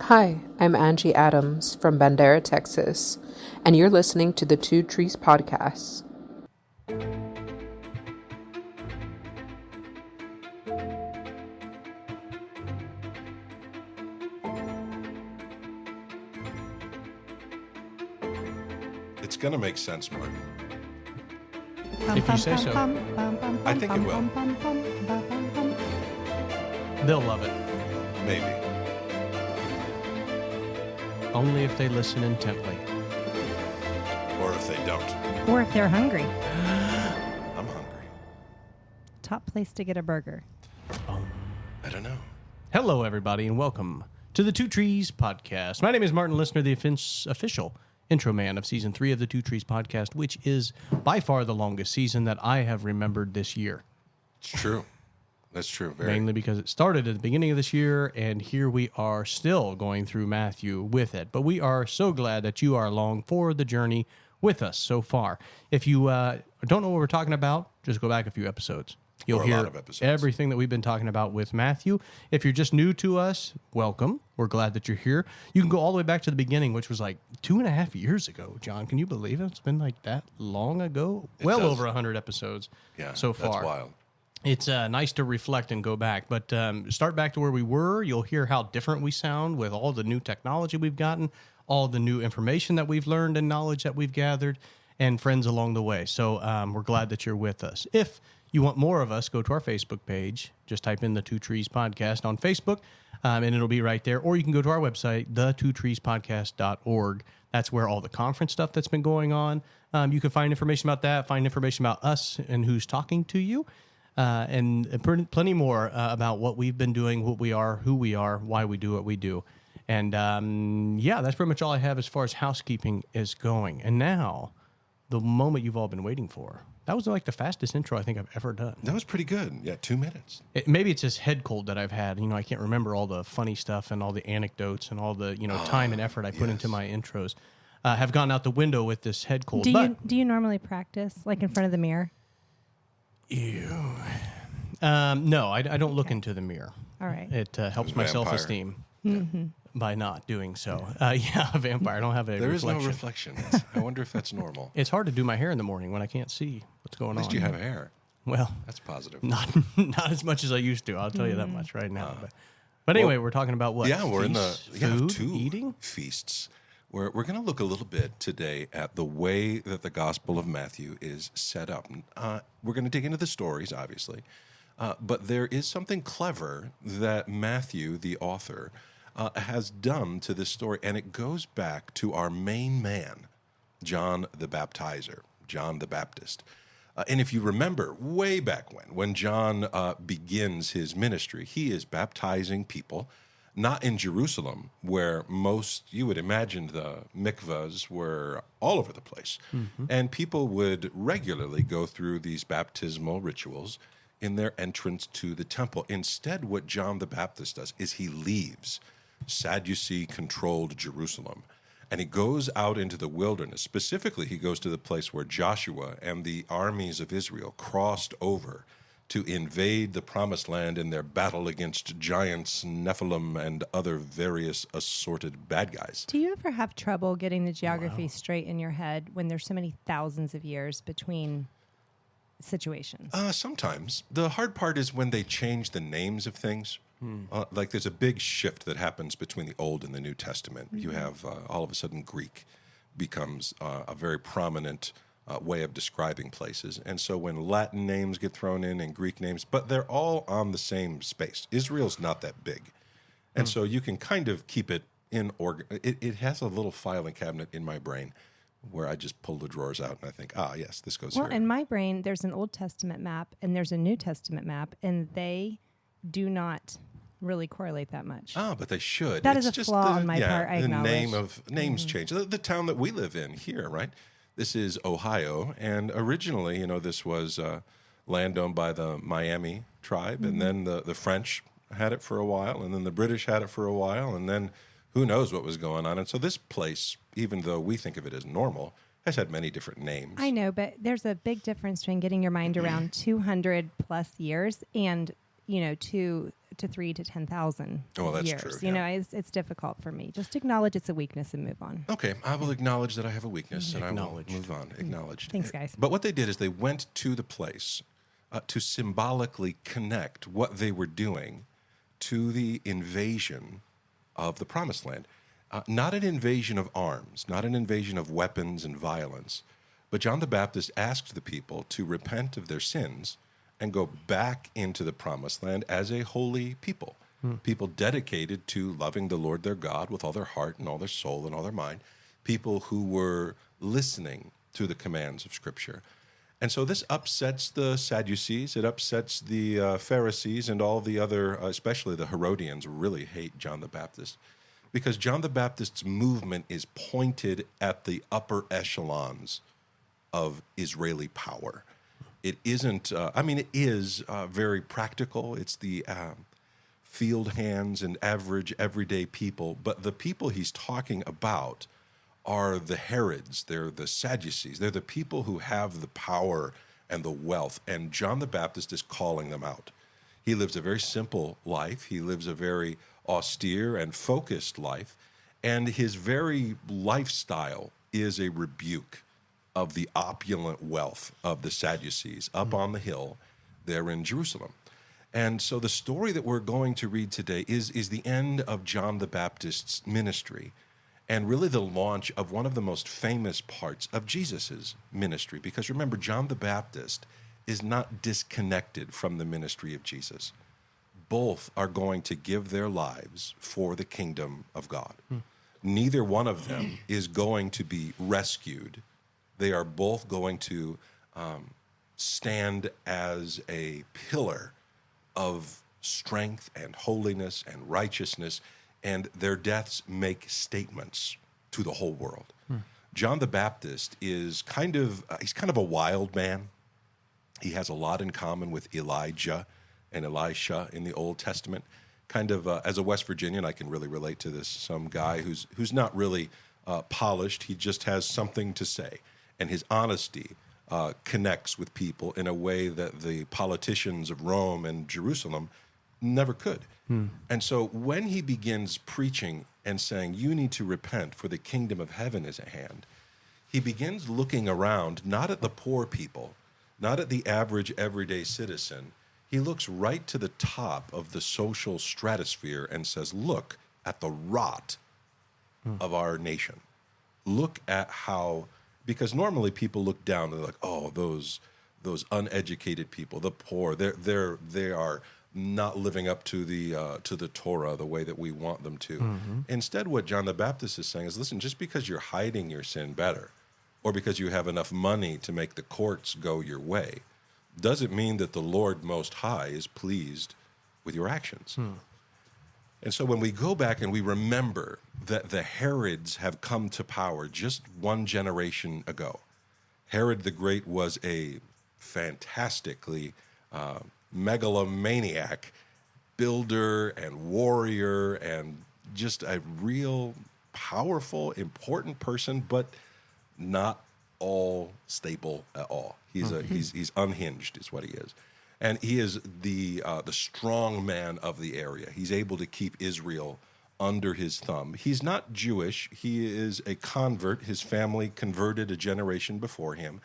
Hi, I'm Angie Adams from Bandera, Texas, and you're listening to the Two Trees Podcast. It's going to make sense, Martin. If you say so. I think it will. They'll love it. Maybe. Only if they listen intently. Or if they don't. Or if they're hungry. I'm hungry. Top place to get a burger. I don't know. Hello, everybody, and welcome to the Two Trees Podcast. My name is Martin Listener, the official intro man of Season 3 of the Two Trees Podcast, which is by far the longest season that I have remembered this year. It's true. That's true. Mainly because it started at the beginning of this year, and here we are still going through Matthew with it. But we are so glad that you are along for the journey with us so far. If you don't know what we're talking about, just go back a few episodes. You'll hear everything that we've been talking about with Matthew. If you're just new to us, welcome. We're glad that you're here. You can go all the way back to the beginning, which was like 2.5 years ago, John. Can you believe it? It's been like that long ago? Over 100 episodes so far. That's wild. It's nice to reflect and go back, but start back to where we were. You'll hear how different we sound with all the new technology we've gotten, all the new information that we've learned and knowledge that we've gathered, and friends along the way. So we're glad that you're with us. If you want more of us, go to our Facebook page. Just type in the Two Trees Podcast on Facebook, and it'll be right there. Or you can go to our website, thetwotreespodcast.org. That's where all the conference stuff that's been going on. You can find information about that, find information about us and who's talking to you. And plenty more about what we've been doing, what we are, who we are, why we do what we do. And that's pretty much all I have as far as housekeeping is going. And now, the moment you've all been waiting for. That was like the fastest intro I think I've ever done. That was pretty good. Yeah, 2 minutes. Maybe it's this head cold that I've had. You know, I can't remember all the funny stuff and all the anecdotes and all the time and effort I put into my intros. Have gone out the window with this head cold. Do you normally practice like in front of the mirror? Ew. No, I don't look into the mirror. All right. It helps my self-esteem by not doing so. A vampire. I don't have a There reflection. is no reflection. I wonder if that's normal. It's hard to do my hair in the morning when I can't see what's going on. At least you have hair. Well, that's positive. Not as much as I used to. I'll tell you that much right now. But anyway, we're talking about what? Yeah, we're feasts, in the food, eating feasts. We're going to look a little bit today at the way that the Gospel of Matthew is set up. We're going to dig into the stories, obviously, but there is something clever that Matthew, the author, has done to this story, and it goes back to our main man, John the Baptizer, John the Baptist. And if you remember, way back when John begins his ministry, he is baptizing people. Not in Jerusalem, where you would imagine the mikvahs were all over the place. Mm-hmm. And people would regularly go through these baptismal rituals in their entrance to the temple. Instead, what John the Baptist does is he leaves Sadducee-controlled Jerusalem, and he goes out into the wilderness. Specifically, he goes to the place where Joshua and the armies of Israel crossed over to invade the Promised Land in their battle against giants, Nephilim, and other various assorted bad guys. Do you ever have trouble getting the geography straight in your head when there's so many thousands of years between situations? Sometimes. The hard part is when they change the names of things. Like there's a big shift that happens between the Old and the New Testament. Mm-hmm. You have all of a sudden Greek becomes a very prominent way of describing places. And so when Latin names get thrown in and Greek names, but they're all on the same space. Israel's not that big. And so you can kind of keep it in order. It has a little filing cabinet in my brain where I just pull the drawers out and I think, yes, this goes here. Well, in my brain, there's an Old Testament map and there's a New Testament map, and they do not really correlate that much. But they should. That is a flaw on my part, I acknowledge. Names change. The town that we live in here, right? This is Ohio, and originally, this was land owned by the Miami tribe, and then the French had it for a while, and then the British had it for a while, and then who knows what was going on. And so this place, even though we think of it as normal, has had many different names. I know, but there's a big difference between getting your mind around 200 plus years and, to to 3 to 10,000 Oh, that's years. true, You yeah. know, it's difficult for me. Just acknowledge it's a weakness and move on. Okay, I will acknowledge that I have a weakness, and I will Acknowledged. move on. Acknowledged. Thanks, guys. But what they did is they went to the place to symbolically connect what they were doing to the invasion of the Promised Land. Not an invasion of arms, not an invasion of weapons and violence, but John the Baptist asked the people to repent of their sins and go back into the Promised Land as a holy people. People dedicated to loving the Lord their God with all their heart and all their soul and all their mind. People who were listening to the commands of Scripture. And so this upsets the Sadducees, it upsets the Pharisees, and all the other, especially the Herodians, really hate John the Baptist. Because John the Baptist's movement is pointed at the upper echelons of Israeli power. It isn't, it is very practical. It's the field hands and average everyday people. But the people he's talking about are the Herods, they're the Sadducees, they're the people who have the power and the wealth. And John the Baptist is calling them out. He lives a very simple life. He lives a very austere and focused life, and his very lifestyle is a rebuke of the opulent wealth of the Sadducees up on the hill there in Jerusalem. And so the story that we're going to read today is the end of John the Baptist's ministry, and really the launch of one of the most famous parts of Jesus's ministry. Because remember, John the Baptist is not disconnected from the ministry of Jesus. Both are going to give their lives for the kingdom of God. Neither one of them is going to be rescued. They are both going to stand as a pillar of strength and holiness and righteousness, and their deaths make statements to the whole world. John the Baptist is he's kind of a wild man. He has a lot in common with Elijah and Elisha in the Old Testament. As a West Virginian, I can really relate to this. Some guy who's not really polished. He just has something to say. And his honesty connects with people in a way that the politicians of Rome and Jerusalem never could. And so when he begins preaching and saying, you need to repent for the kingdom of heaven is at hand, he begins looking around, not at the poor people, not at the average everyday citizen. He looks right to the top of the social stratosphere and says, look at the rot of our nation. Look at how, because normally people look down and they're like, oh, those uneducated people, the poor, they are not living up to the Torah the way that we want them to. Instead, what John the Baptist is saying is, listen, just because you're hiding your sin better, or because you have enough money to make the courts go your way, doesn't mean that the Lord Most High is pleased with your actions. And so when we go back and we remember that the Herods have come to power just one generation ago, Herod the Great was a fantastically megalomaniac builder and warrior and just a real powerful, important person, but not all stable at all. He's unhinged is what he is. And he is the strong man of the area. He's able to keep Israel under his thumb. He's not Jewish. He is a convert. His family converted a generation before him.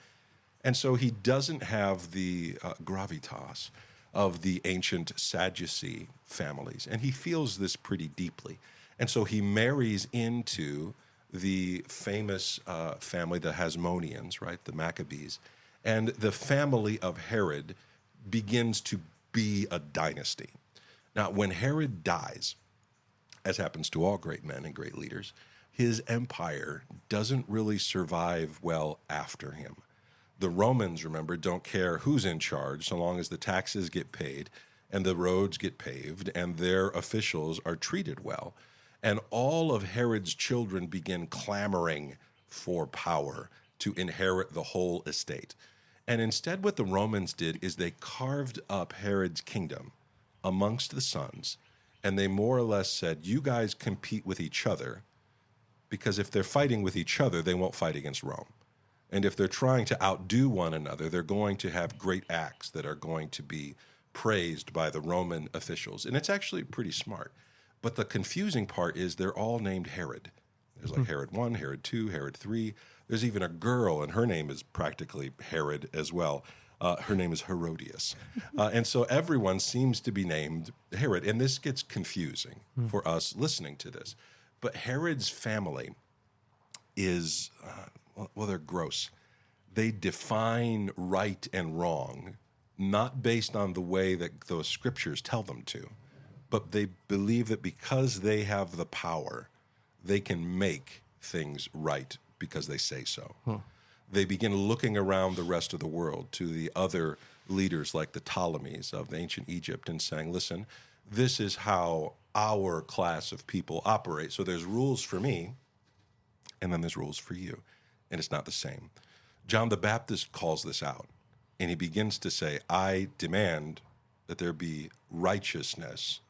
And so he doesn't have the gravitas of the ancient Sadducee families. And he feels this pretty deeply. And so he marries into the famous family, the Hasmoneans, right, the Maccabees. And the family of Herod begins to be a dynasty. Now, when Herod dies, as happens to all great men and great leaders, his empire doesn't really survive well after him. The Romans, remember, don't care who's in charge so long as the taxes get paid and the roads get paved and their officials are treated well. And all of Herod's children begin clamoring for power to inherit the whole estate. And instead what the Romans did is they carved up Herod's kingdom amongst the sons, and they more or less said, you guys compete with each other, because if they're fighting with each other, they won't fight against Rome. And if they're trying to outdo one another, they're going to have great acts that are going to be praised by the Roman officials. And it's actually pretty smart. But the confusing part is they're all named Herod. There's like Herod 1, Herod 2, Herod 3. There's even a girl, and her name is practically Herod as well. Her name is Herodias. And so everyone seems to be named Herod. And this gets confusing for us listening to this. But Herod's family is, they're gross. They define right and wrong, not based on the way that those scriptures tell them to, but they believe that because they have the power, they can make things right because they say so. They begin looking around the rest of the world to the other leaders like the Ptolemies of ancient Egypt and saying, listen, this is how our class of people operate. So there's rules for me, and then there's rules for you. And it's not the same. John the Baptist calls this out, and he begins to say, I demand that there be righteousness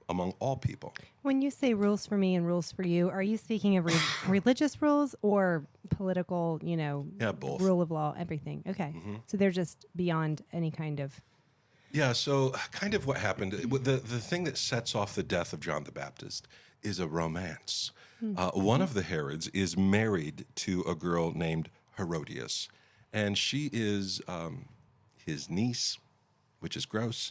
among all people. When you say rules for me and rules for you, are you speaking of religious rules or political, Both. rule of law, everything? Okay. So they're just beyond any kind of... Yeah, so kind of what happened, the thing that sets off the death of John the Baptist is a romance. One of the Herods is married to a girl named Herodias, and she is his niece, which is gross,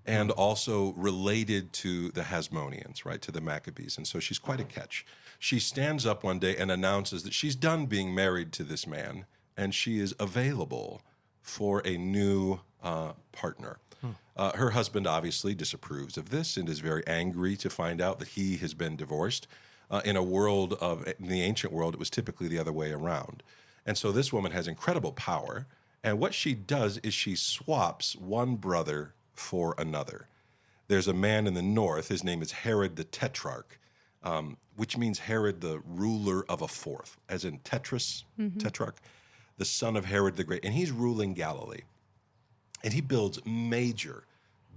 and also related to the Hasmoneans, right, to the Maccabees, and so she's quite a catch. She stands up one day and announces that she's done being married to this man, and she is available for a new partner. Her husband obviously disapproves of this and is very angry to find out that he has been divorced. In the ancient world, it was typically the other way around. And so this woman has incredible power. And what she does is she swaps one brother for another. There's a man in the north, his name is Herod the Tetrarch, which means Herod the ruler of a fourth, as in Tetrarch, the son of Herod the Great. And he's ruling Galilee. And he builds major,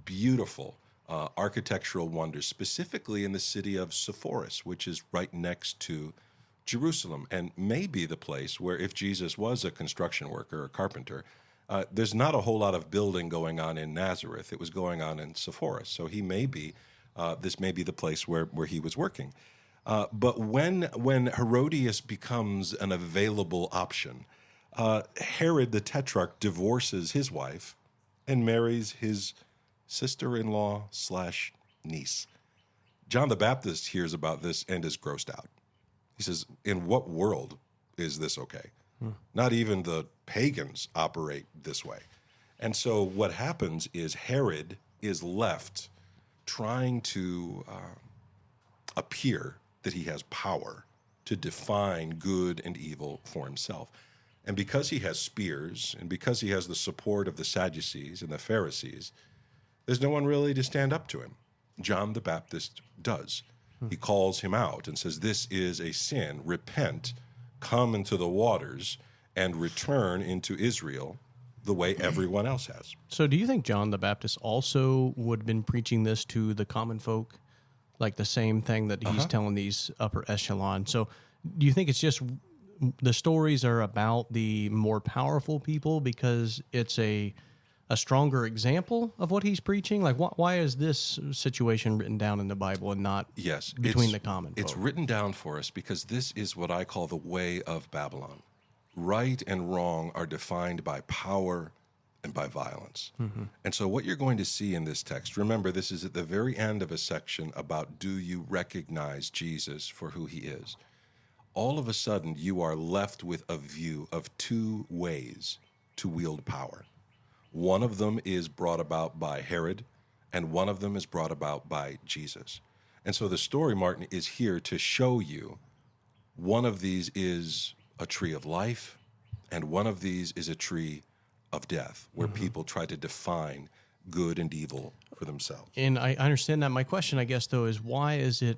beautiful architectural wonders, specifically in the city of Sepphoris, which is right next to Jerusalem, and may be the place where, if Jesus was a construction worker or carpenter, there's not a whole lot of building going on in Nazareth. It was going on in Sepphoris. So he may be, this may be the place where he was working. But when Herodias becomes an available option, Herod the Tetrarch divorces his wife and marries his sister-in-law / niece. John the Baptist hears about this and is grossed out. He says, in what world is this okay? Not even the pagans operate this way. And so what happens is Herod is left trying to appear that he has power to define good and evil for himself. And because he has spears and because he has the support of the Sadducees and the Pharisees, there's no one really to stand up to him. John the Baptist does. He calls him out and says, this is a sin. Repent, come into the waters, and return into Israel the way everyone else has. So do you think John the Baptist also would have been preaching this to the common folk? Like the same thing that he's telling these upper echelon. So do you think it's just the stories are about the more powerful people because it's a stronger example of what he's preaching? Like, why is this situation written down in the Bible and not between the common folk? It's written down for us because this is what I call the way of Babylon. Right and wrong are defined by power and by violence. And so what you're going to see in this text, remember, this is at the very end of a section about, do you recognize Jesus for who he is? All of a sudden, you are left with a view of two ways to wield power. One of them is brought about by Herod, and one of them is brought about by Jesus. And so the story, Martin, is here to show you one of these is a tree of life, and one of these is a tree of death, where people try to define good and evil for themselves. And I understand that. My question, I guess, though, is why does it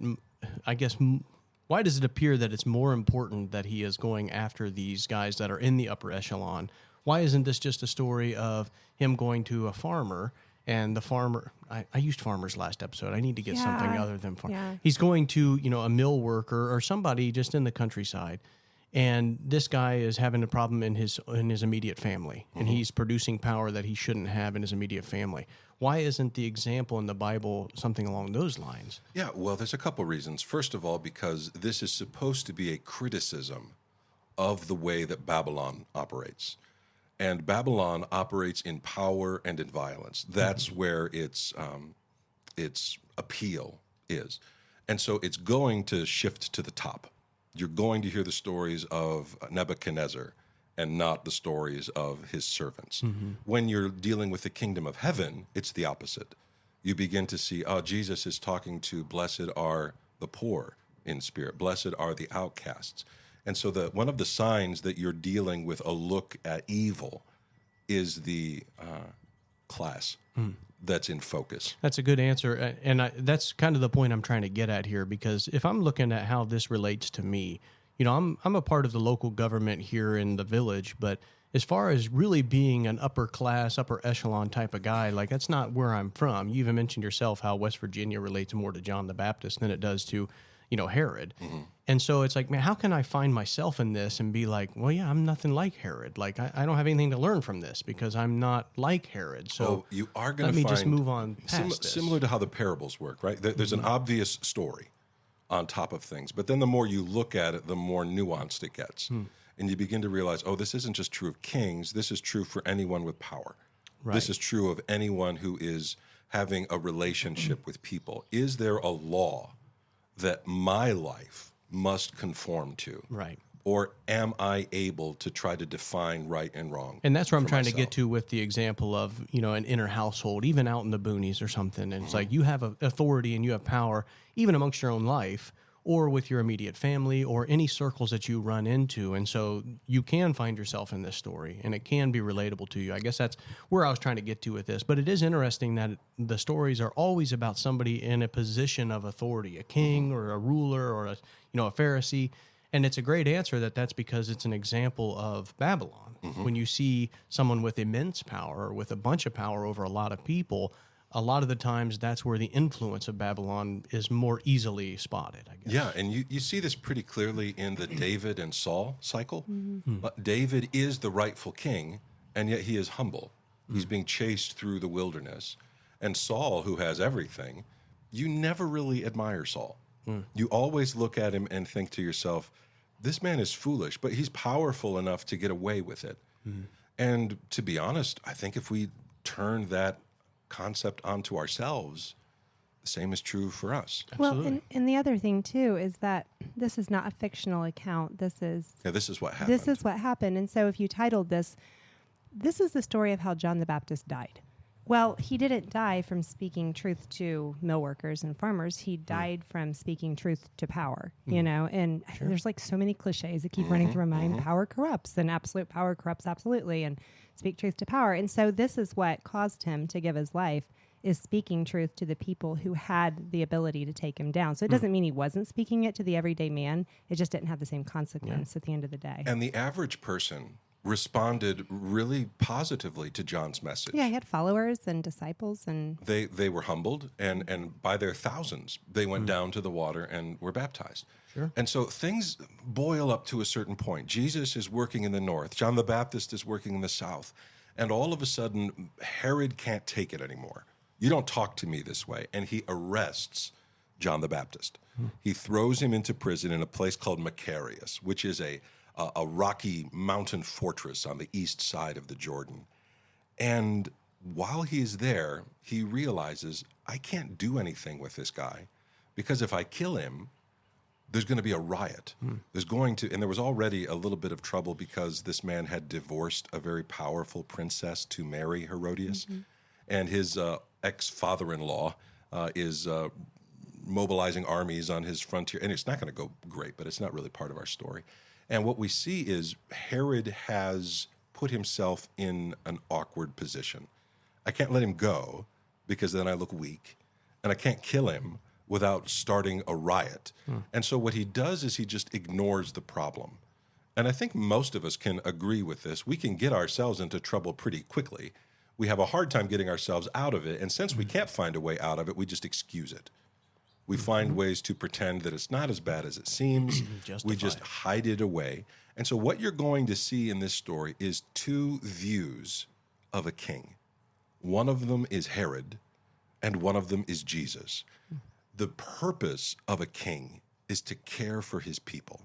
appear that it's more important that he is going after these guys that are in the upper echelon? Why isn't this just a story of him going to a farmer and the farmer... I used farmers last episode. I need to get something other than farmer. Yeah. He's going to, a mill worker or somebody just in the countryside, And this guy is having a problem in his immediate family, and he's producing power that he shouldn't have in his immediate family. Why isn't the example in the Bible something along those lines? Yeah, well, there's a couple reasons. First of all, because this is supposed to be a criticism of the way that Babylon operates. And Babylon operates in power and in violence. That's where its appeal is. And so it's going to shift to the top. You're going to hear the stories of Nebuchadnezzar and not the stories of his servants. When you're dealing with the kingdom of heaven, it's the opposite. You begin to see, Jesus is talking to blessed are the poor in spirit, blessed are the outcasts. And so one of the signs that you're dealing with a look at evil is the class that's in focus. That's a good answer. And that's kind of the point I'm trying to get at here, because if I'm looking at how this relates to me, I'm a part of the local government here in the village, but as far as really being an upper class, upper echelon type of guy, like that's not where I'm from. You even mentioned yourself how West Virginia relates more to John the Baptist than it does to, Herod. And so it's like, man, how can I find myself in this and be like, well, yeah, I'm nothing like Herod. Like I don't have anything to learn from this because I'm not like Herod. So you are going let to me find just move on past this. Similar to how the parables work, right? There's an obvious story on top of things, but then the more you look at it, the more nuanced it gets. And you begin to realize, this isn't just true of kings. This is true for anyone with power. Right. This is true of anyone who is having a relationship with people. Is there a law that my life must conform to? Right. Or am I able to try to define right and wrong? And that's where I'm trying to get to with the example of, an inner household, even out in the boonies or something. And it's like you have authority and you have power, even amongst your own life, or with your immediate family, or any circles that you run into. And so you can find yourself in this story, and it can be relatable to you. I guess that's where I was trying to get to with this. But it is interesting that the stories are always about somebody in a position of authority, a king or a ruler or a Pharisee. And it's a great answer that's because it's an example of Babylon. When you see someone with immense power or with a bunch of power over a lot of people, a lot of the times that's where the influence of Babylon is more easily spotted, I guess. Yeah, and you see this pretty clearly in the David and Saul cycle. David is the rightful king, and yet he is humble. He's being chased through the wilderness. And Saul, who has everything, you never really admire Saul. You always look at him and think to yourself, this man is foolish, but he's powerful enough to get away with it. And to be honest, I think if we turn that concept onto ourselves, the same is true for us. Absolutely. Well, and the other thing too is that this is not a fictional account. This is what happened. This is what happened. And so if you titled this is the story of how John the Baptist died. Well, he didn't die from speaking truth to mill workers and farmers. He died from speaking truth to power, and there's like so many cliches that keep running through my mind. Power corrupts, and absolute power corrupts absolutely, and speak truth to power. And so this is what caused him to give his life, is speaking truth to the people who had the ability to take him down. So it doesn't mean he wasn't speaking it to the everyday man. It just didn't have the same consequence at the end of the day. And the average person responded really positively to John's message. Yeah, he had followers and disciples, and they were humbled, and by their thousands, they went down to the water and were baptized. Sure. And so things boil up to a certain point. Jesus is working in the north. John the Baptist is working in the south. And all of a sudden, Herod can't take it anymore. You don't talk to me this way. And he arrests John the Baptist. He throws him into prison in a place called Macarius, which is a rocky mountain fortress on the east side of the Jordan. And while he's there, he realizes, I can't do anything with this guy, because if I kill him, there's going to be a riot. And there was already a little bit of trouble because this man had divorced a very powerful princess to marry Herodias. And his ex-father-in-law is mobilizing armies on his frontier. And it's not going to go great, but it's not really part of our story. And what we see is Herod has put himself in an awkward position. I can't let him go because then I look weak, and I can't kill him without starting a riot. And so what he does is he just ignores the problem. And I think most of us can agree with this. We can get ourselves into trouble pretty quickly. We have a hard time getting ourselves out of it, and since we can't find a way out of it, we just excuse it. We find ways to pretend that it's not as bad as it seems. We just Justify. hide it away. And so what you're going to see in this story is two views of a king. One of them is Herod, and one of them is Jesus. The purpose of a king is to care for his people.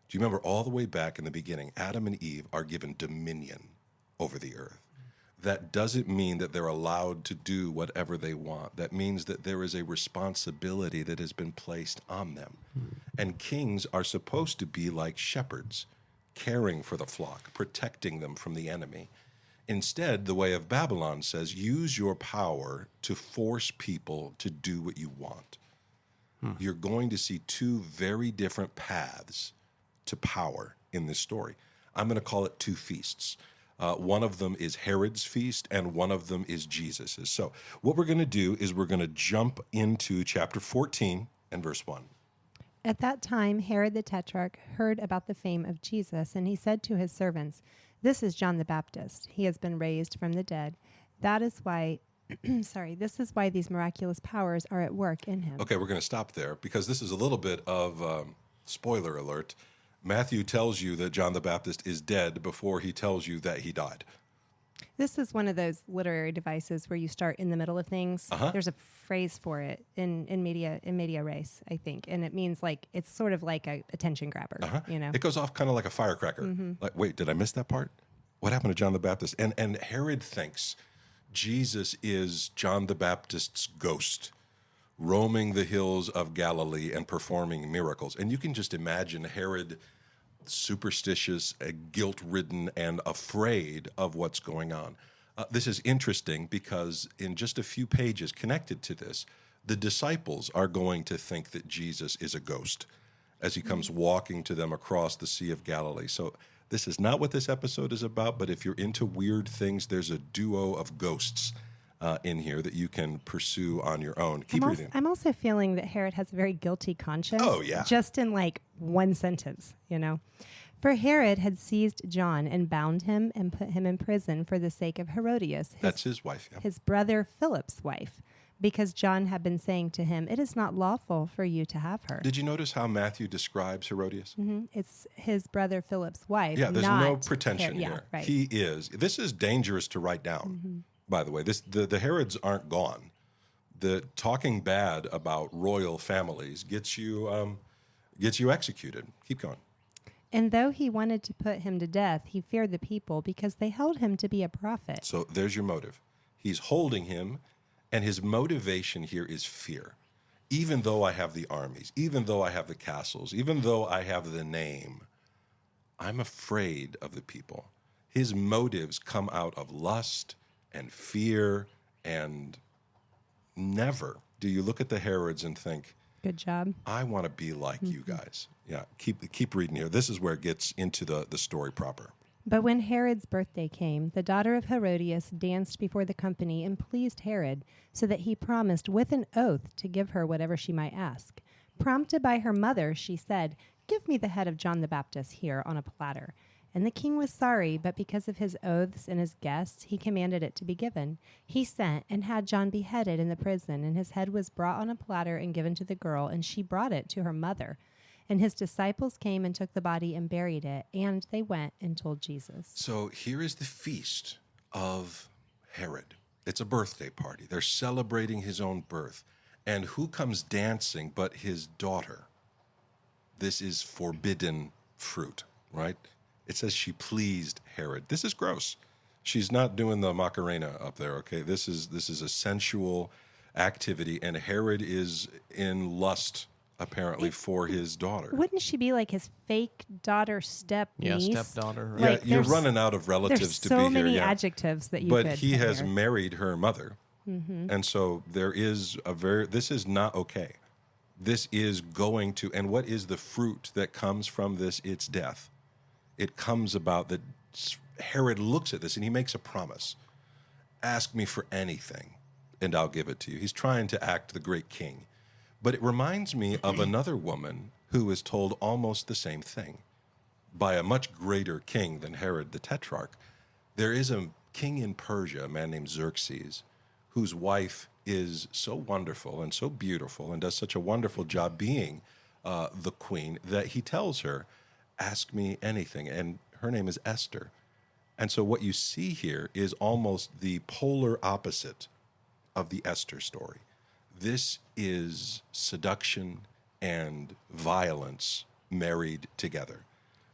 Do you remember all the way back in the beginning, Adam and Eve are given dominion over the earth. That doesn't mean that they're allowed to do whatever they want. That means that there is a responsibility that has been placed on them. And kings are supposed to be like shepherds, caring for the flock, protecting them from the enemy. Instead, the way of Babylon says, use your power to force people to do what you want. You're going to see two very different paths to power in this story. I'm going to call it two feasts. One of them is Herod's feast, and one of them is Jesus's. So what we're going to do is we're going to jump into chapter 14 and verse 1. At that time, Herod the Tetrarch heard about the fame of Jesus, and he said to his servants, "This is John the Baptist. He has been raised from the dead. That is why, this is why these miraculous powers are at work in him." Okay, we're going to stop there because this is a little bit of spoiler alert. Matthew tells you that John the Baptist is dead before he tells you that he died. This is one of those literary devices where you start in the middle of things. There's a phrase for it in media res, I think, and it means like it's sort of like a attention grabber. You know, It goes off kind of like a firecracker. Like, wait, did I miss that part? What happened to John the Baptist? And Herod thinks Jesus is John the Baptist's ghost, roaming the hills of Galilee and performing miracles. And you can just imagine Herod superstitious, guilt-ridden, and afraid of what's going on. This is interesting because in just a few pages connected to this, the disciples are going to think that Jesus is a ghost as he comes walking to them across the Sea of Galilee. So this is not what this episode is about, but if you're into weird things, there's a duo of ghosts in here that you can pursue on your own. Keep reading. I'm also feeling that Herod has a very guilty conscience. Oh, yeah. Just in like one sentence, you know. For Herod had seized John and bound him and put him in prison for the sake of Herodias, That's his wife. Yeah. his brother Philip's wife, because John had been saying to him, "It is not lawful for you to have her." Did you notice how Matthew describes Herodias? It's his brother Philip's wife. Yeah, there's not no pretension Yeah, here. right. He is. This is dangerous to write down, by the way. The Herods aren't gone. The talking bad about royal families gets you executed. Keep going. And though he wanted to put him to death, he feared the people because they held him to be a prophet. So there's your motive. He's holding him, and his motivation here is fear. Even though I have the armies, even though I have the castles, even though I have the name, I'm afraid of the people. His motives come out of lust and fear, and never do you look at the Herods and think, Good job. I want to be like you guys. Yeah, keep reading here. This is where it gets into the story proper. But when Herod's birthday came, the daughter of Herodias danced before the company and pleased Herod, so that he promised with an oath to give her whatever she might ask. Prompted by her mother, she said, "Give me the head of John the Baptist here on a platter." And the king was sorry, but because of his oaths and his guests, he commanded it to be given. He sent and had John beheaded in the prison, and his head was brought on a platter and given to the girl, and she brought it to her mother. And his disciples came and took the body and buried it, and they went and told Jesus. So here is the feast of Herod. It's a birthday party. They're celebrating his own birth. And who comes dancing but his daughter? This is forbidden fruit, right? It says she pleased Herod. This is gross. She's not doing the Macarena up there, okay? This is a sensual activity, and Herod is in lust, apparently, for his daughter. Wouldn't she be like his fake daughter niece? Yeah, stepdaughter. Right? Yeah, Like, you're there's- running out of relatives There's to so be here. many Yeah. adjectives that you But could he put has here. married her mother. And so there is this is not okay. This is going to, and what is the fruit that comes from this? It's death. It comes about that Herod looks at this and he makes a promise. Ask me for anything and I'll give it to you. He's trying to act the great king. But it reminds me of another woman who is told almost the same thing by a much greater king than Herod the Tetrarch. There is a king in Persia, a man named Xerxes, whose wife is so wonderful and so beautiful and does such a wonderful job being the queen that he tells her, ask me anything. And her name is Esther. And so what you see here is almost the polar opposite of the Esther story. This is seduction and violence married together.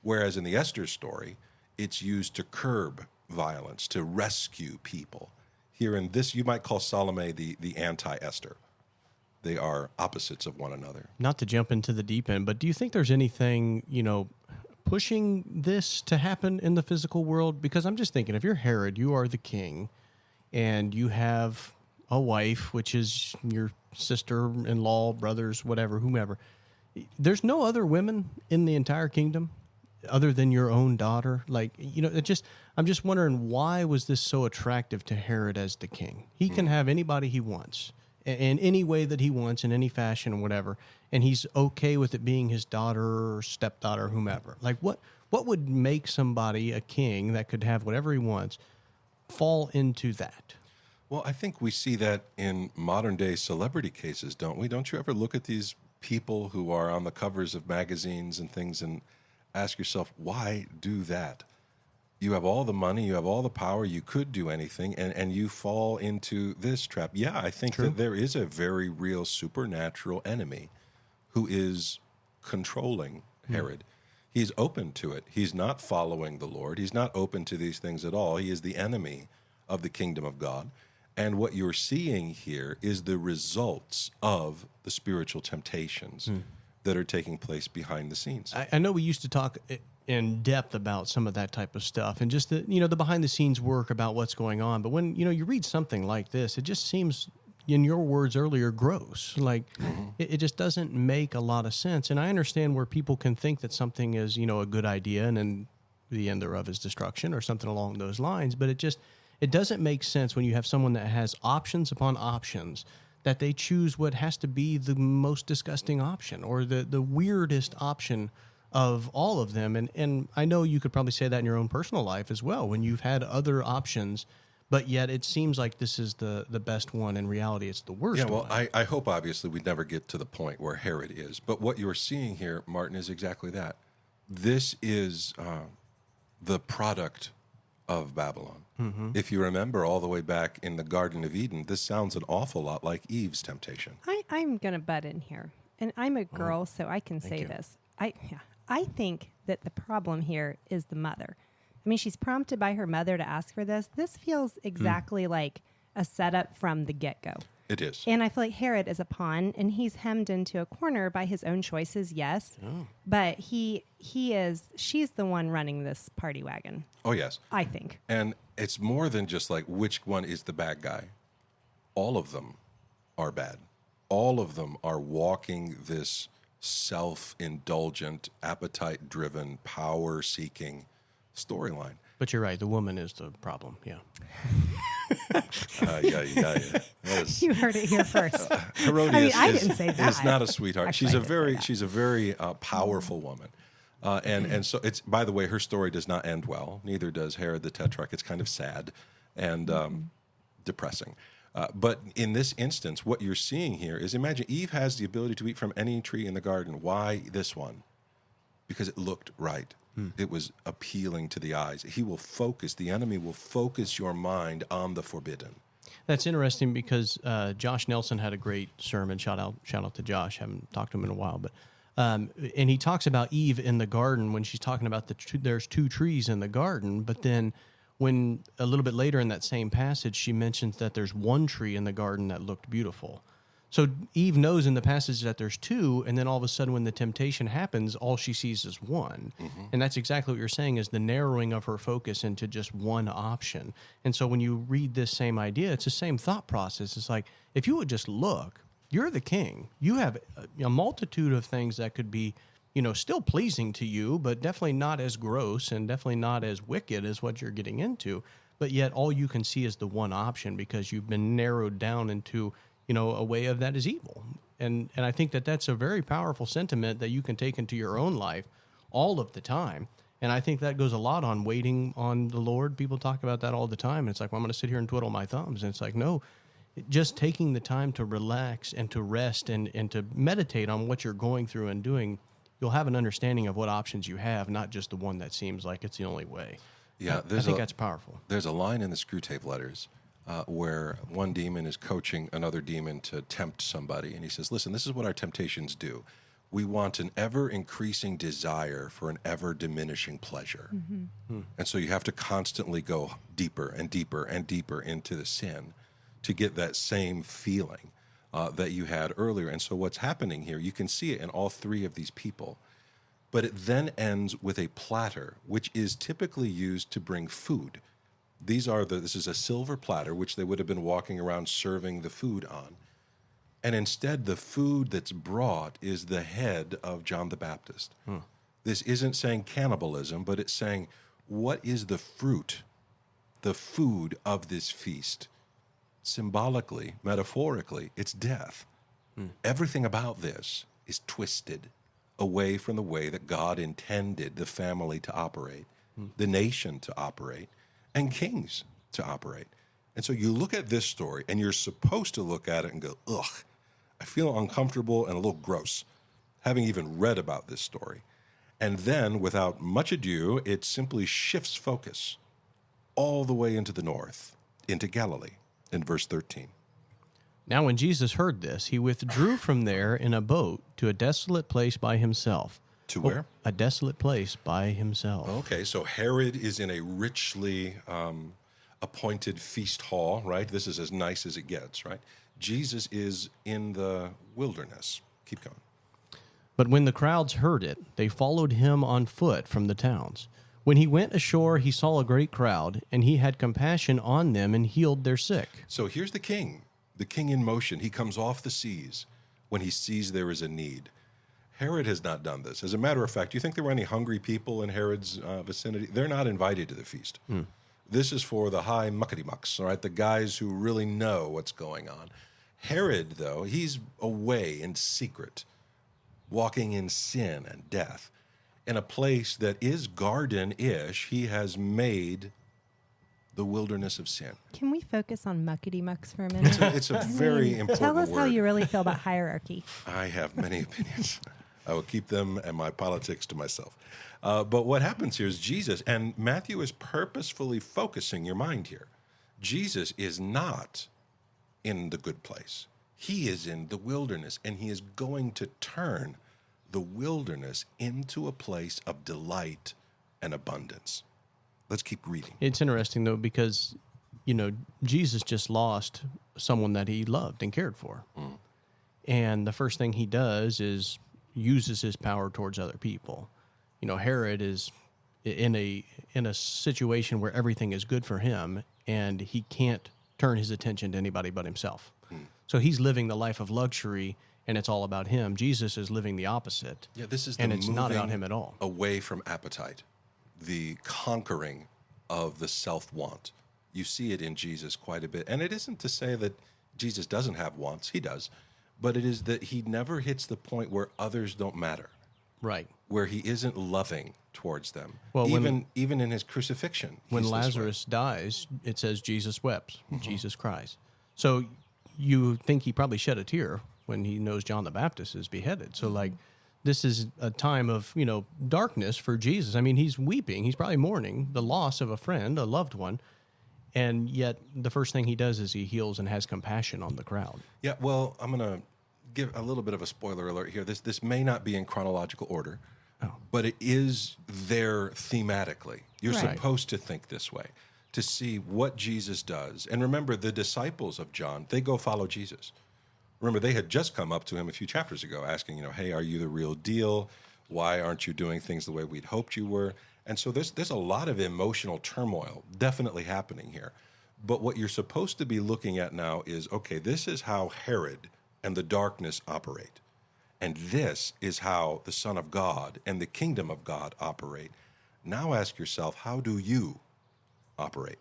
Whereas in the Esther story, it's used to curb violence, to rescue people. Here in this, you might call Salome the anti-Esther. They are opposites of one another. Not to jump into the deep end, but do you think there's anything, pushing this to happen in the physical world? Because I'm just thinking, if you're Herod, you are the king, and you have a wife, which is your sister-in-law, brothers, whatever, whomever. There's no other women in the entire kingdom other than your own daughter. I'm just wondering, why was this so attractive to Herod as the king? He can have anybody he wants in any way that he wants, in any fashion or whatever, and he's okay with it being his daughter or stepdaughter or whomever. Like, what would make somebody a king that could have whatever he wants fall into that? Well, I think we see that in modern-day celebrity cases, don't we? Don't you ever look at these people who are on the covers of magazines and things and ask yourself, why do that? You have all the money, you have all the power, you could do anything, and you fall into this trap. Yeah, I think that there is a very real supernatural enemy who is controlling Herod. He's open to it. He's not following the Lord. He's not open to these things at all. He is the enemy of the kingdom of God. And what you're seeing here is the results of the spiritual temptations that are taking place behind the scenes. I know we used to talk in depth about some of that type of stuff and just the behind the scenes work about what's going on. But when, you read something like this, it just seems, in your words earlier, gross. Like it just doesn't make a lot of sense. And I understand where people can think that something is, a good idea and then the end thereof is destruction or something along those lines. But it doesn't make sense when you have someone that has options upon options that they choose what has to be the most disgusting option or the weirdest option of all of them. And I know you could probably say that in your own personal life as well, when you've had other options, but yet it seems like this is the best one. In reality, it's the worst one. Yeah, well, I hope, obviously, we'd never get to the point where Herod is. But what you're seeing here, Martin, is exactly that. This is the product of Babylon. If you remember all the way back in the Garden of Eden, this sounds an awful lot like Eve's temptation. I'm going to butt in here, and I'm a girl, so I can say this. I think that the problem here is the mother. I mean, she's prompted by her mother to ask for this. This feels exactly like a setup from the get-go. It is. And I feel like Herod is a pawn, and he's hemmed into a corner by his own choices, yes. But she's the one running this party wagon. Oh, yes. I think. And it's more than just like which one is the bad guy. All of them are bad. All of them are walking this self-indulgent, appetite-driven, power-seeking storyline. But you're right. The woman is the problem. Yeah. Yeah. You heard it here first. Herodias I didn't say that. is not a sweetheart. Actually, she's a very powerful woman. And so it's, by the way, her story does not end well. Neither does Herod the Tetrarch. It's kind of sad and depressing. But in this instance, what you're seeing here is, imagine Eve has the ability to eat from any tree in the garden. Why this one? Because it looked right. It was appealing to the eyes. The enemy will focus your mind on the forbidden. That's interesting because Josh Nelson had a great sermon. Shout out to Josh. Haven't talked to him in a while, but and he talks about Eve in the garden when she's talking about there's two trees in the garden, but then when a little bit later in that same passage, she mentions that there's one tree in the garden that looked beautiful. So Eve knows in the passage that there's two, and then all of a sudden when the temptation happens, all she sees is one. And that's exactly what you're saying, is the narrowing of her focus into just one option. And so when you read this same idea, it's the same thought process. It's like, if you would just look, you're the king. You have a multitude of things that could be, still pleasing to you, but definitely not as gross and definitely not as wicked as what you're getting into. But yet all you can see is the one option because you've been narrowed down into a way of that is evil. And I think that that's a very powerful sentiment that you can take into your own life all of the time. And I think that goes a lot on waiting on the Lord. People talk about that all the time. And it's like, well, I'm going to sit here and twiddle my thumbs. And it's like, no, just taking the time to relax and to rest and to meditate on what you're going through and doing, you'll have an understanding of what options you have, not just the one that seems like it's the only way. Yeah, I think that's powerful. There's a line in the Screw Tape Letters where one demon is coaching another demon to tempt somebody, and he says, listen, this is what our temptations do. We want an ever-increasing desire for an ever-diminishing pleasure. And so you have to constantly go deeper and deeper and deeper into the sin to get that same feeling that you had earlier. And so what's happening here, you can see it in all three of these people, but it then ends with a platter, which is typically used to bring food. This is a silver platter, which they would have been walking around serving the food on. And instead, the food that's brought is the head of John the Baptist. This isn't saying cannibalism, but it's saying, what is the fruit, the food of this feast? Symbolically, metaphorically, it's death. Everything about this is twisted away from the way that God intended the family to operate, the nation to operate, and kings to operate. And so you look at this story, and you're supposed to look at it and go, ugh, I feel uncomfortable and a little gross, having even read about this story. And then, without much ado, it simply shifts focus all the way into the north, into Galilee, in verse 13. Now when Jesus heard this, he withdrew from there in a boat to a desolate place by himself. To where? A desolate place by himself. Okay, so Herod is in a richly appointed feast hall, right? This is as nice as it gets, right? Jesus is in the wilderness. Keep going. But when the crowds heard it, they followed him on foot from the towns. When he went ashore, he saw a great crowd, and he had compassion on them and healed their sick. So here's the king in motion. He comes off the seas when he sees there is a need. Herod has not done this. As a matter of fact, do you think there were any hungry people in Herod's vicinity? They're not invited to the feast. This is for the high muckety-mucks, all right, the guys who really know what's going on. Herod, though, he's away in secret, walking in sin and death. In a place that is garden-ish, he has made the wilderness of sin. Can we focus on muckety mucks for a minute? It's a very important Tell us word. how you really feel about hierarchy. I have many opinions. I will keep them and my politics to myself. But what happens here is Jesus, and Matthew is purposefully focusing your mind here. Jesus is not in the good place. He is in the wilderness, and he is going to turn the wilderness into a place of delight and abundance. Let's keep reading. It's interesting, though, because, Jesus just lost someone that he loved and cared for. And the first thing he does is uses his power towards other people. Herod is in a situation where everything is good for him, and he can't turn his attention to anybody but himself. So he's living the life of luxury, and it's all about him. Jesus is living the opposite. Yeah, this is and it's not about him at all. Away from appetite, the conquering of the self-want. You see it in Jesus quite a bit. And it isn't to say that Jesus doesn't have wants. He does. But it is that he never hits the point where others don't matter. Right. Where he isn't loving towards them. Well, even in his crucifixion. When Lazarus dies, it says Jesus wept, Jesus cries. So you think he probably shed a tear when he knows John the Baptist is beheaded. So this is a time of, darkness for Jesus. I mean, he's weeping. He's probably mourning the loss of a friend, a loved one. And yet the first thing he does is he heals and has compassion on the crowd. Yeah, well, I'm going to give a little bit of a spoiler alert here. This may not be in chronological order, but it is there thematically. You're supposed to think this way, to see what Jesus does. And remember, the disciples of John, they go follow Jesus. Remember, they had just come up to him a few chapters ago asking, hey, are you the real deal? Why aren't you doing things the way we'd hoped you were? And so there's a lot of emotional turmoil definitely happening here. But what you're supposed to be looking at now is, okay, this is how Herod and the darkness operate. And this is how the Son of God and the kingdom of God operate. Now ask yourself, how do you operate?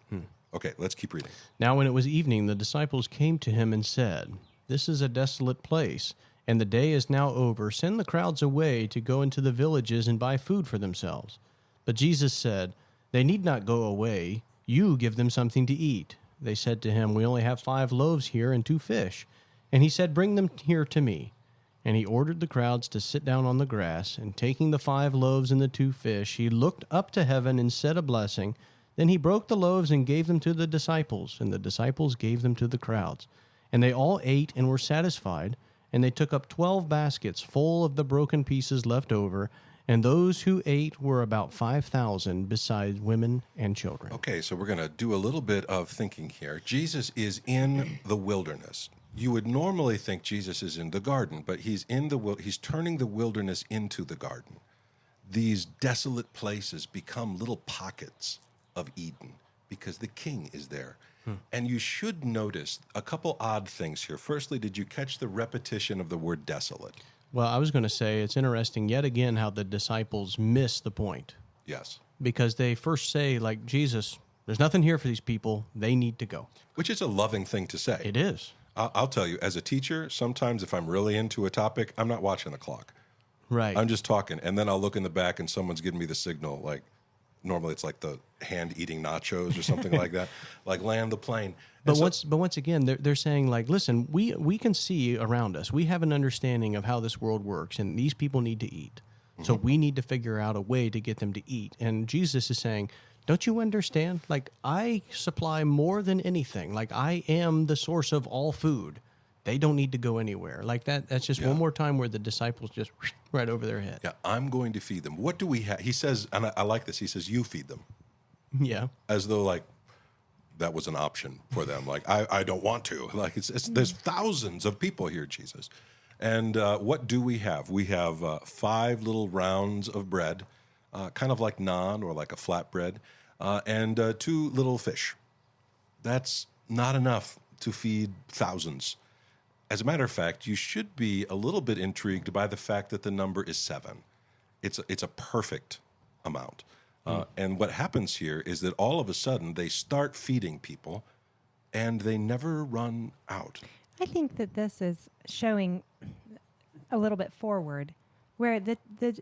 Okay, let's keep reading. Now when it was evening, the disciples came to him and said, "This is a desolate place, and the day is now over. Send the crowds away to go into the villages and buy food for themselves." But Jesus said, "They need not go away. You give them something to eat." They said to him, "We only have 5 loaves here and 2 fish." And he said, "Bring them here to me." And he ordered the crowds to sit down on the grass, and taking the 5 loaves and the 2 fish, he looked up to heaven and said a blessing. Then he broke the loaves and gave them to the disciples, and the disciples gave them to the crowds. And they all ate and were satisfied, and they took up 12 baskets full of the broken pieces left over, and those who ate were about 5,000, besides women and children. Okay, so we're going to do a little bit of thinking here. Jesus is in the wilderness. You would normally think Jesus is in the garden, but he's turning the wilderness into the garden. These desolate places become little pockets of Eden because the king is there. And you should notice a couple odd things here. Firstly, did you catch the repetition of the word desolate? Well, I was going to say it's interesting yet again how the disciples miss the point. Yes. Because they first say, like, Jesus, there's nothing here for these people. They need to go. Which is a loving thing to say. It is. I'll tell you, as a teacher, sometimes if I'm really into a topic, I'm not watching the clock. Right. I'm just talking, and then I'll look in the back and someone's giving me the signal, like normally it's like the hand-eating nachos or something like that, like land the plane. But once again, they're saying, like, listen, we can see around us. We have an understanding of how this world works, and these people need to eat. So we need to figure out a way to get them to eat. And Jesus is saying, don't you understand? Like, I supply more than anything. Like, I am the source of all food. They don't need to go anywhere. Like that. That's just one more time where the disciples just right over their head. Yeah, I'm going to feed them. What do we have? He says, and I like this, he says, you feed them. Yeah. As though, like, that was an option for them. Like, I don't want to. Like, there's thousands of people here, Jesus. And what do we have? We have 5 little rounds of bread, kind of like naan or like a flatbread, and 2 little fish. That's not enough to feed thousands. As a matter of fact, you should be a little bit intrigued by the fact that the number is 7. It's a perfect amount. And what happens here is that all of a sudden they start feeding people, and they never run out. I think that this is showing a little bit forward, where the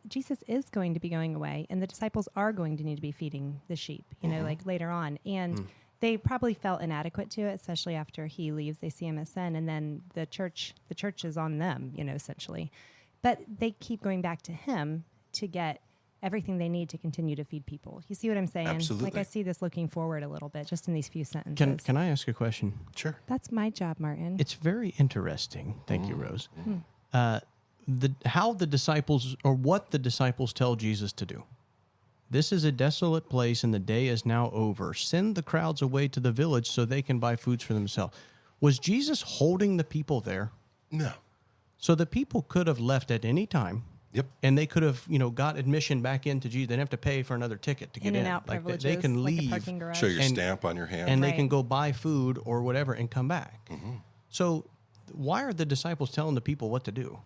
Jesus is going to be going away, and the disciples are going to need to be feeding the sheep, like later on. And they probably felt inadequate to it, especially after he leaves. They see him ascend, and then the church is on them, essentially. But they keep going back to him to get everything they need to continue to feed people. You see what I'm saying? Absolutely. Like, I see this looking forward a little bit, just in these few sentences. Can I ask a question? Sure. That's my job, Martin. It's very interesting. Thank you, Rose. How the disciples, or what the disciples tell Jesus to do. This is a desolate place, and the day is now over. Send the crowds away to the village so they can buy foods for themselves. Was Jesus holding the people there? No. So the people could have left at any time. Yep. And they could have, got admission back into Jesus. They didn't have to pay for another ticket to get in. In and out like privileges, they can like a leave, parking garage. Show your And- stamp on your hand. and they Right. can go buy food or whatever and come back. So why are the disciples telling the people what to do?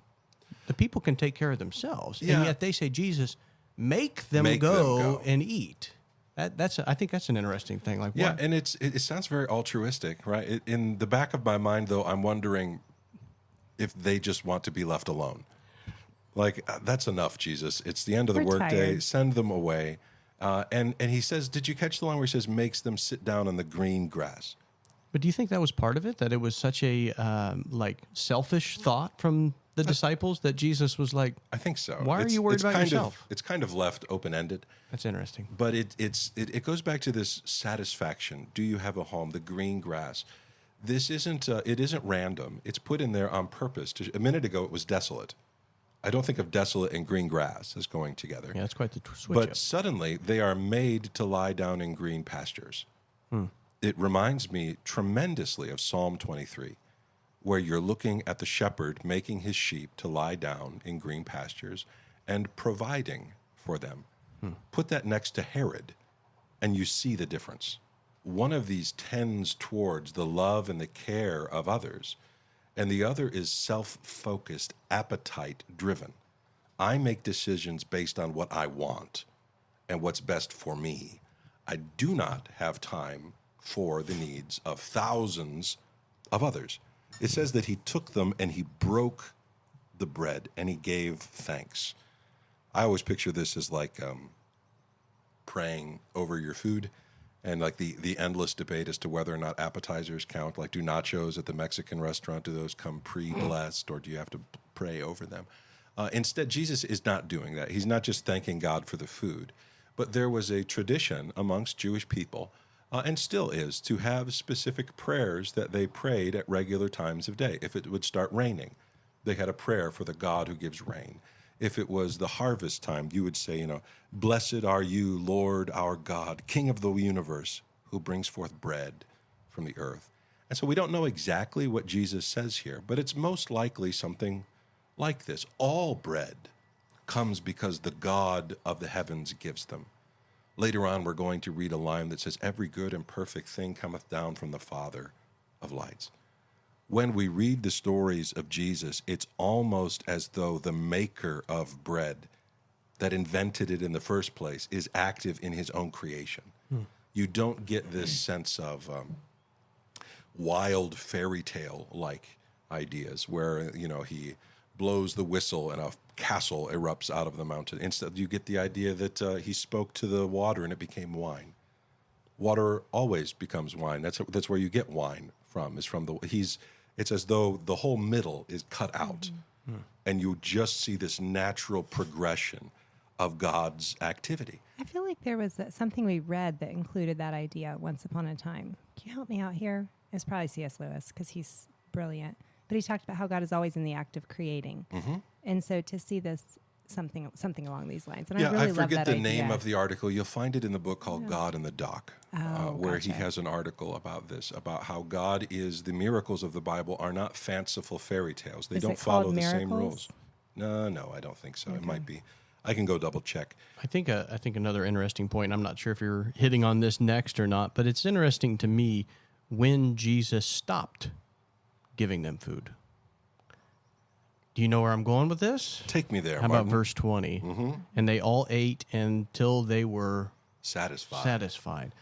The people can take care of themselves, Yeah. and yet they say, Jesus, make them Make go them go. and eat. I think that's an interesting thing. Like, Yeah, why? and it sounds very altruistic, right? In the back of my mind, though, I'm wondering if they just want to be left alone. Like, that's enough, Jesus. It's the end of the We're workday. tired. Send them away. And he says, did you catch the line where he says, makes them sit down on the green grass? But do you think that was part of it? That it was such a selfish thought from the disciples that Jesus was like, I think so. Why are you worried about yourself? It's kind of left open-ended. That's interesting. But it goes back to this satisfaction. Do you have a home? The green grass. This isn't it isn't random. It's put in there on purpose. A minute ago, it was desolate. I don't think of desolate and green grass as going together. Yeah, that's quite the switch But up. suddenly, they are made to lie down in green pastures. It reminds me tremendously of Psalm 23, where you're looking at the shepherd making his sheep to lie down in green pastures and providing for them. Put that next to Herod, and you see the difference. One of these tends towards the love and the care of others, and the other is self-focused, appetite-driven. I make decisions based on what I want and what's best for me. I do not have time for the needs of thousands of others. It says that he took them and he broke the bread and he gave thanks. I always picture this as like praying over your food, And like the endless debate as to whether or not appetizers count, like do nachos at the Mexican restaurant, do those come pre-blessed or do you have to pray over them? Instead, Jesus is not doing that. He's not just thanking God for the food, but there was a tradition amongst Jewish people, and still is, to have specific prayers that they prayed at regular times of day. If it would start raining, they had a prayer for the God who gives rain. If it was the harvest time, you would say, blessed are you, Lord our God, King of the universe, who brings forth bread from the earth. And so we don't know exactly what Jesus says here, but it's most likely something like this. All bread comes because the God of the heavens gives them. Later on, we're going to read a line that says, every good and perfect thing cometh down from the Father of lights. When we read the stories of Jesus, it's almost as though the maker of bread that invented it in the first place is active in his own creation. You don't get this sense of wild fairy tale-like ideas where, he blows the whistle and a castle erupts out of the mountain. Instead, you get the idea that he spoke to the water and it became wine. Water always becomes wine. That's where you get wine from. It's as though the whole middle is cut out, and you just see this natural progression of God's activity. I feel like there was something we read that included that idea once upon a time. Can you help me out here? It was probably C.S. Lewis, because he's brilliant. But he talked about how God is always in the act of creating. And so to see this, something along these lines. And I really love that idea. I forget the name of the article. You'll find it in the book called God in the Dock, where gotcha. he has an article about this, about how God is, the miracles of the Bible are not fanciful fairy tales. They don't follow the same rules. No, I don't think so. Okay. It might be. I can go double check. I think another interesting point, I'm not sure if you're hitting on this next or not, but it's interesting to me when Jesus stopped giving them food. Do you know where I'm going with this? Take me there. How about verse 20? And they all ate until they were satisfied.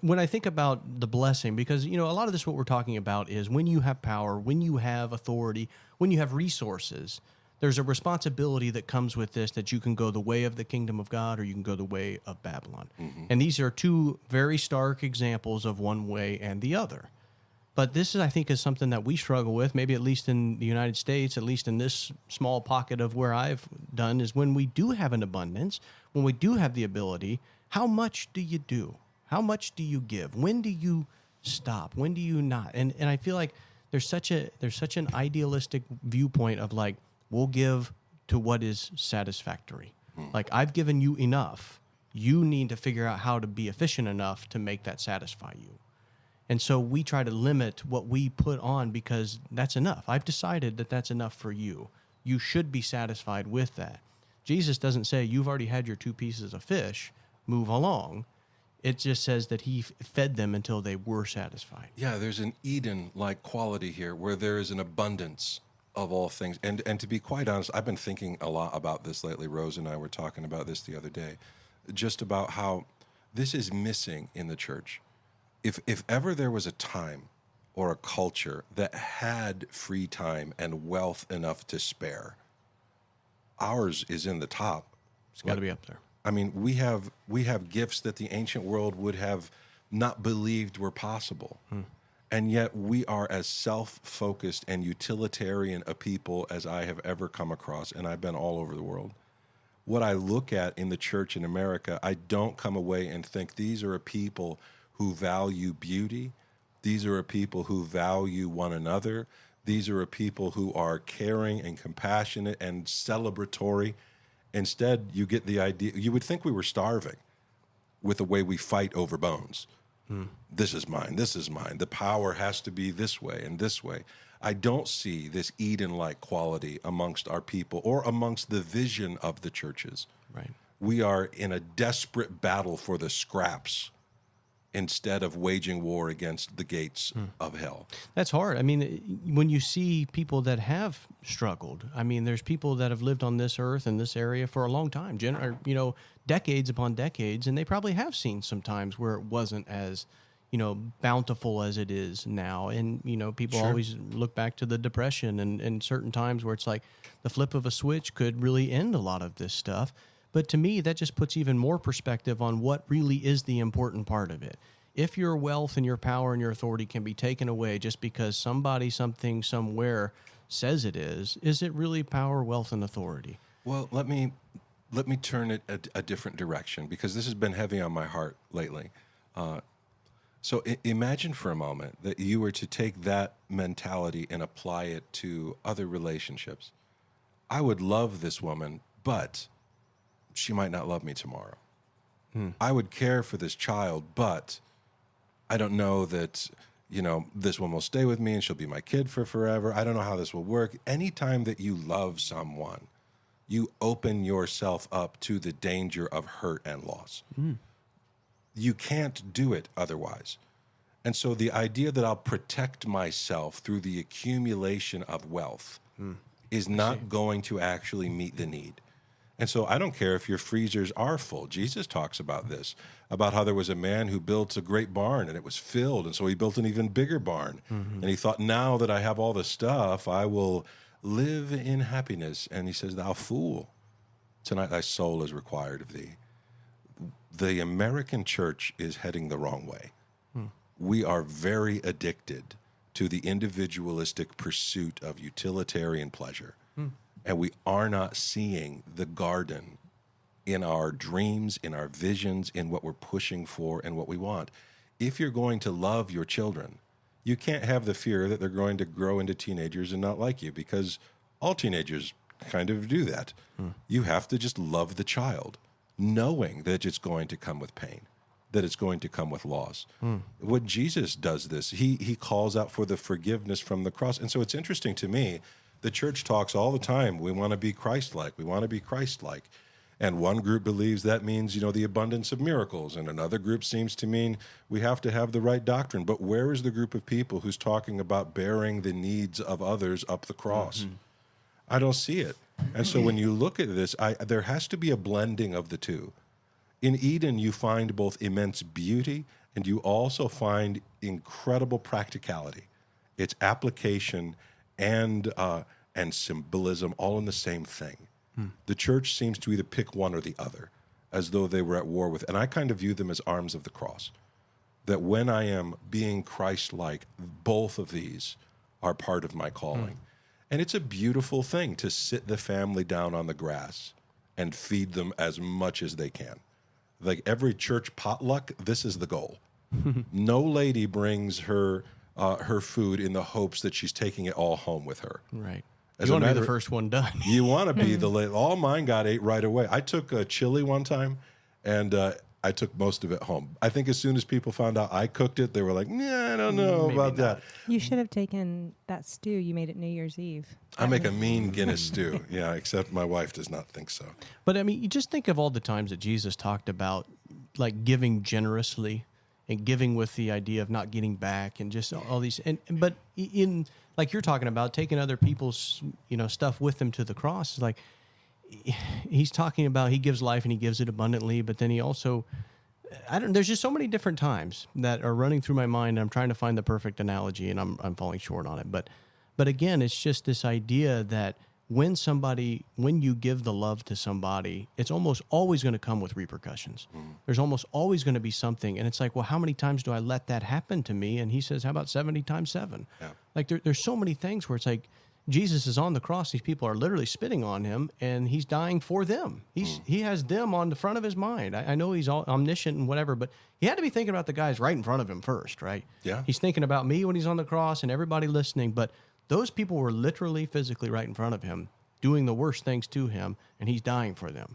When I think about the blessing, because, a lot of this, what we're talking about is when you have power, when you have authority, when you have resources, there's a responsibility that comes with this, that you can go the way of the kingdom of God or you can go the way of Babylon. And these are two very stark examples of one way and the other. But this, I think, is something that we struggle with, maybe at least in the United States, at least in this small pocket of where I've done, is when we do have an abundance, when we do have the ability, how much do you do? How much do you give? When do you stop? When do you not? And I feel like there's such an idealistic viewpoint of like, we'll give to what is satisfactory. Like, I've given you enough. You need to figure out how to be efficient enough to make that satisfy you. And so we try to limit what we put on because that's enough. I've decided that that's enough for you. You should be satisfied with that. Jesus doesn't say, you've already had your 2 pieces of fish, move along. It just says that he fed them until they were satisfied. Yeah, there's an Eden-like quality here where there is an abundance of all things. And to be quite honest, I've been thinking a lot about this lately. Rose and I were talking about this the other day, just about how this is missing in the church. If ever there was a time or a culture that had free time and wealth enough to spare, ours is in the top. It's got to be up there. I mean, we have gifts that the ancient world would have not believed were possible. And yet we are as self-focused and utilitarian a people as I have ever come across, and I've been all over the world. What I look at in the church in America, I don't come away and think these are a people who value beauty. These are a people who value one another. These are a people who are caring and compassionate and celebratory. Instead, you get the idea, you would think we were starving with the way we fight over bones. This is mine, this is mine. The power has to be this way and this way. I don't see this Eden-like quality amongst our people or amongst the vision of the churches. Right. We are in a desperate battle for the scraps instead of waging war against the gates of hell. That's hard. I mean, when you see people that have struggled, I mean, there's people that have lived on this earth in this area for a long time, decades upon decades, and they probably have seen some times where it wasn't as, bountiful as it is now. And, people always look back to the Depression and certain times where it's like the flip of a switch could really end a lot of this stuff. But to me, that just puts even more perspective on what really is the important part of it. if your wealth and your power and your authority can be taken away just because somebody, something, somewhere says it is it really power, wealth, and authority? Well, let me turn it a different direction, because this has been heavy on my heart lately. So imagine for a moment that you were to take that mentality and apply it to other relationships. I would love this woman, but she might not love me tomorrow. I would care for this child, but I don't know that, this one will stay with me and she'll be my kid for forever. I don't know how this will work. Anytime that you love someone, you open yourself up to the danger of hurt and loss. You can't do it otherwise. And so the idea that I'll protect myself through the accumulation of wealth is not going to actually meet the need. And so I don't care if your freezers are full. Jesus talks about this, about how there was a man who built a great barn and it was filled. And so he built an even bigger barn. And he thought, now that I have all the stuff, I will live in happiness. And he says, thou fool, tonight thy soul is required of thee. The American church is heading the wrong way. We are very addicted to the individualistic pursuit of utilitarian pleasure. And we are not seeing the garden in our dreams, in our visions, in what we're pushing for and what we want. If you're going to love your children, you can't have the fear that they're going to grow into teenagers and not like you, because all teenagers kind of do that. You have to just love the child, knowing that it's going to come with pain, that it's going to come with loss. When Jesus does this, he calls out for the forgiveness from the cross. And so it's interesting to me, the church talks all the time, we want to be Christ-like, we want to be Christ-like. And one group believes that means, the abundance of miracles, and another group seems to mean we have to have the right doctrine. But where is the group of people who's talking about bearing the needs of others up the cross? I don't see it. And so when you look at this, there has to be a blending of the two. In Eden, you find both immense beauty and you also find incredible practicality. It's application and symbolism all in the same thing. The church seems to either pick one or the other, as though they were at war with. And I kind of view them as arms of the cross. That when I am being Christ-like, both of these are part of my calling. And it's a beautiful thing to sit the family down on the grass and feed them as much as they can. Like every church potluck, this is the goal. No lady brings her food in the hopes that she's taking it all home with her. Right. As you want to be the first one done. You want to be the late. All mine got ate right away. I took a chili one time, and I took most of it home. I think as soon as people found out I cooked it, they were like, "Yeah, I don't know about that." You should have taken that stew you made at New Year's Eve. I make a mean Guinness stew. Yeah, except my wife does not think so. But I mean, you just think of all the times that Jesus talked about, like, giving generously and giving with the idea of not getting back, and just all these. But in, like you're talking about, taking other people's stuff with them to the cross, is like he's talking about he gives life and he gives it abundantly. But then he also, there's just so many different times that are running through my mind. And I'm trying to find the perfect analogy, and I'm falling short on it. But again, it's just this idea that when you give the love to somebody, it's almost always going to come with repercussions. There's almost always going to be something. And it's like, well, how many times do I let that happen to me? And he says, how about 70 times 7? Yeah. Like there's so many things where it's like, Jesus is on the cross. These people are literally spitting on him, and he's dying for them. He has them on the front of his mind. I know he's all omniscient and whatever, but he had to be thinking about the guys right in front of him first, right? Yeah. He's thinking about me when he's on the cross and everybody listening, but those people were literally, physically right in front of him, doing the worst things to him, and he's dying for them.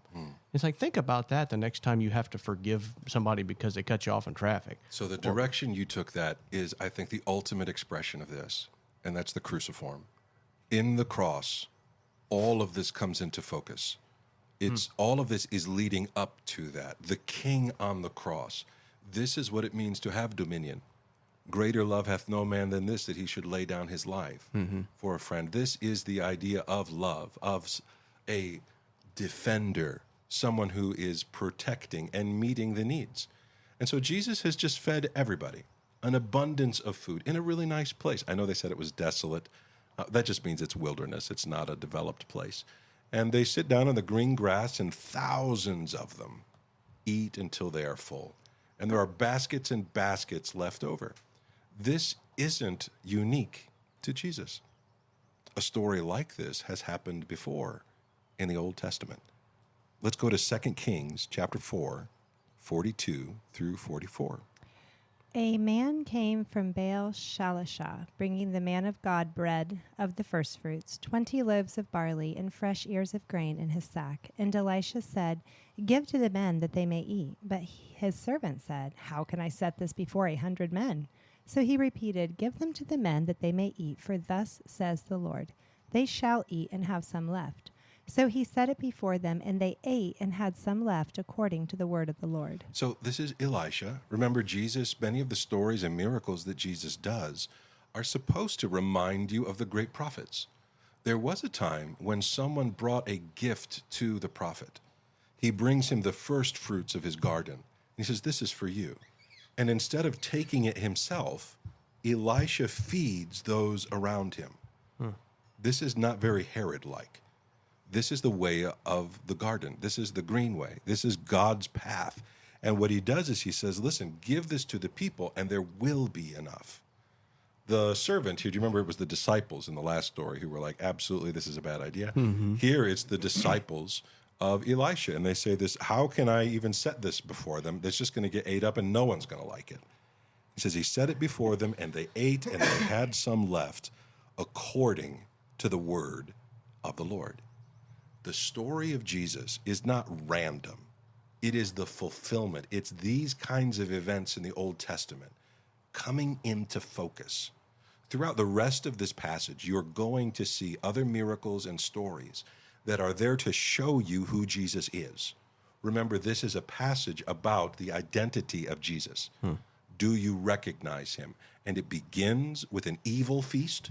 It's like, think about that the next time you have to forgive somebody because they cut you off in traffic. So the direction you took that is, I think, the ultimate expression of this, and that's the cruciform. In the cross, all of this comes into focus. All of this is leading up to that. The king on the cross. This is what it means to have dominion. Greater love hath no man than this, that he should lay down his life for a friend. This is the idea of love, of a defender, someone who is protecting and meeting the needs. And so Jesus has just fed everybody an abundance of food in a really nice place. I know they said it was desolate. That just means it's wilderness. It's not a developed place. And they sit down in the green grass, and thousands of them eat until they are full. and there are baskets and baskets left over. This isn't unique to Jesus. A story like this has happened before in the Old Testament. Let's go to 2 Kings chapter 4, 42 through 44. A man came from Baal Shalishah, bringing the man of God bread of the firstfruits, 20 loaves of barley, and fresh ears of grain in his sack. And Elisha said, "Give to the men that they may eat." But his servant said, "How can I set this before 100 men?" So he repeated, "Give them to the men that they may eat, for thus says the Lord, they shall eat and have some left." So he set it before them, and they ate and had some left according to the word of the Lord. So this is Elisha. Remember, Jesus, many of the stories and miracles that Jesus does are supposed to remind you of the great prophets. There was a time when someone brought a gift to the prophet. He brings him the first fruits of his garden. He says, "This is for you." And instead of taking it himself, Elisha feeds those around him. This is not very Herod-like. This is the way of the garden. This is the green way. This is God's path. And what he does is he says, listen, give this to the people and there will be enough. The servant here, do you remember it was the disciples in the last story who were like, absolutely, this is a bad idea. Mm-hmm. Here it's the disciples of Elisha. And they say this, how can I even set this before them? That's just going to get ate up and no one's going to like it. He says he set it before them and they ate and they had some left according to the word of the Lord. The story of Jesus is not random. It is the fulfillment. It's these kinds of events in the Old Testament coming into focus. Throughout the rest of this passage, you're going to see other miracles and stories that are there to show you who Jesus is. Remember, this is a passage about the identity of Jesus. Do you recognize him? And it begins with an evil feast,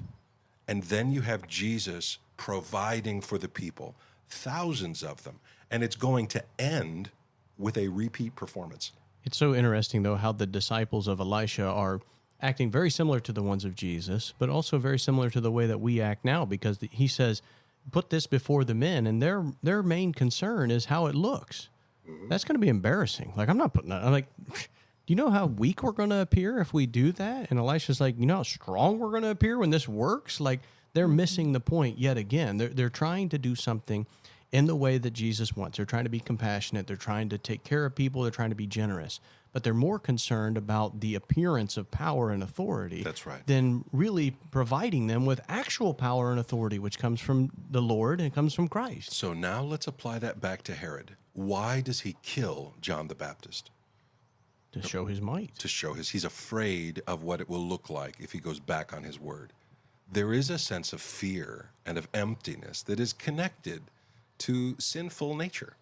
and then you have Jesus providing for the people. Thousands of them, and it's going to end with a repeat performance. It's so interesting, though, how the disciples of Elisha are acting very similar to the ones of Jesus, but also very similar to the way that we act now, because he says, put this before the men, and their main concern is how it looks. Mm-hmm. That's going to be embarrassing. Like, I'm not putting that. I'm like, do you know how weak we're going to appear if we do that? And Elisha's like, you know how strong we're going to appear when this works? Like, they're missing the point yet again. They're trying to do something in the way that Jesus wants. They're trying to be compassionate. They're trying to take care of people. They're trying to be generous. But they're more concerned about the appearance of power and authority. That's right. Than really providing them with actual power and authority, which comes from the Lord and it comes from Christ. So now let's apply that back to Herod. Why does he kill John the Baptist? To show his might. To show he's afraid of what it will look like if he goes back on his word. There is a sense of fear and of emptiness that is connected to sinful nature.